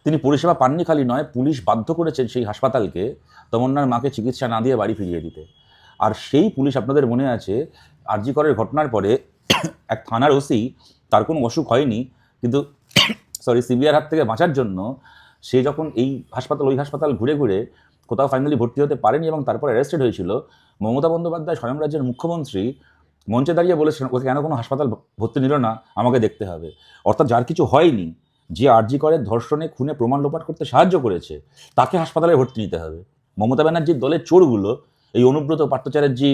তিনি পরিষেবা পাননি খালি নয়, পুলিশ বাধ্য করেছেন সেই হাসপাতালকে তমন্নার মাকে চিকিৎসা না দিয়ে বাড়ি ফিরিয়ে দিতে। আর সেই পুলিশ, আপনাদের মনে আছে, আরজি করের ঘটনার পরে এক থানার ওসি, তার কোনো অসুখ হয়নি, কিন্তু সিভিয়ার হাত থেকে বাঁচার জন্য সে যখন ওই হাসপাতাল ঘুরে ঘুরে কোথাও ফাইনালি ভর্তি হতে পারেনি এবং তারপর অ্যারেস্টেড হয়েছিল, মমতা বন্দ্যোপাধ্যায় স্বয়ং রাজ্যের মুখ্যমন্ত্রী মঞ্চে দাঁড়িয়ে বলেছেন, ওকে কেন কোনো হাসপাতাল ভর্তি নিল না, আমাকে দেখতে হবে। অর্থাৎ যার কিছু হয়নি, যে আরজি করের ধর্ষণে খুনে প্রমাণ লোপাট করতে সাহায্য করেছে, তাকে হাসপাতালে ভর্তি নিতে হবে। মমতা ব্যানার্জির দলের চোরগুলো, এই অনুব্রত, পার্থ চ্যাটার্জি,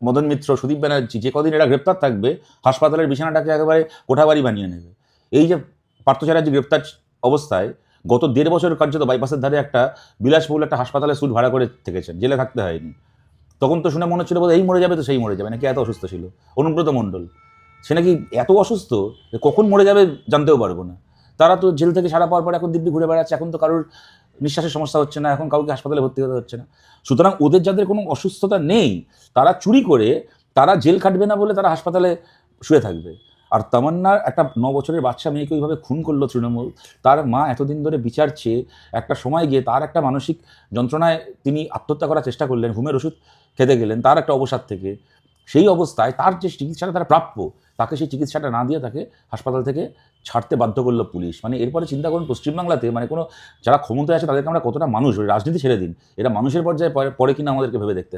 মদন মিত্র, সুদীপ ব্যানার্জি, যে কদিন এরা গ্রেপ্তার থাকবে, হাসপাতালের বিছানাটাকে একেবারে কোঠাবাড়ি বানিয়ে নেবে। এই যে পার্থ চ্যাটার্জি গ্রেপ্তার অবস্থায় গত 1.5 বছর কার্যত বাইপাসের ধারে একটা বিলাসবহুল একটা হাসপাতালে সুট ভাড়া করে থেকেছেন, জেলে থাকতে হয়নি। তখন তো শুনে মনে হচ্ছিল বোধ এই মরে যাবে, তো সেই মরে যাবে, নাকি এত অসুস্থ ছিল অনুব্রত মণ্ডল। সে নাকি এত অসুস্থ যে কখন মরে যাবে জানতেও পারবো না। তারা তো জেল থেকে ছাড়া পাওয়ার পর এখন দিব্যি ঘুরে বেড়াচ্ছে, এখন তো কারোর নিঃশ্বাসের সমস্যা হচ্ছে না, এখন কাউকে হাসপাতালে ভর্তি হতে হচ্ছে না। সুতরাং ওদের যাদের কোনো অসুস্থতা নেই, তারা চুরি করে, তারা জেল খাটবে না বলে তারা হাসপাতালে শুয়ে থাকবে। আর তামান্নার একটা 9 বছরের বাচ্চা মেয়েকে ওইভাবে খুন করলো তৃণমূল, তার মা এতদিন ধরে বিচার চেয়ে একটা সময় গিয়ে তার একটা মানসিক যন্ত্রণায় তিনি আত্মহত্যা করার চেষ্টা করলেন, ঘুমের ওষুধ খেতে গেলেন তার একটা অবসাদ থেকে। সেই অবস্থায় তার যে চিকিৎসাটা তার প্রাপ্য, তাকে সেই চিকিৎসাটা না দিয়ে তাকে হাসপাতাল থেকে ছাড়তে বাধ্য করলো পুলিশ। মানে এরপরে চিন্তা করুন, পশ্চিমবাংলাতে মানে কোনো যারা ক্ষমতায় আছে তাদেরকে আমরা কতটা মানুষ, রাজনীতি ছেড়ে দিন, এটা মানুষের পর্যায়ে পরে কিনা আমাদেরকে ভেবে দেখতে হবে।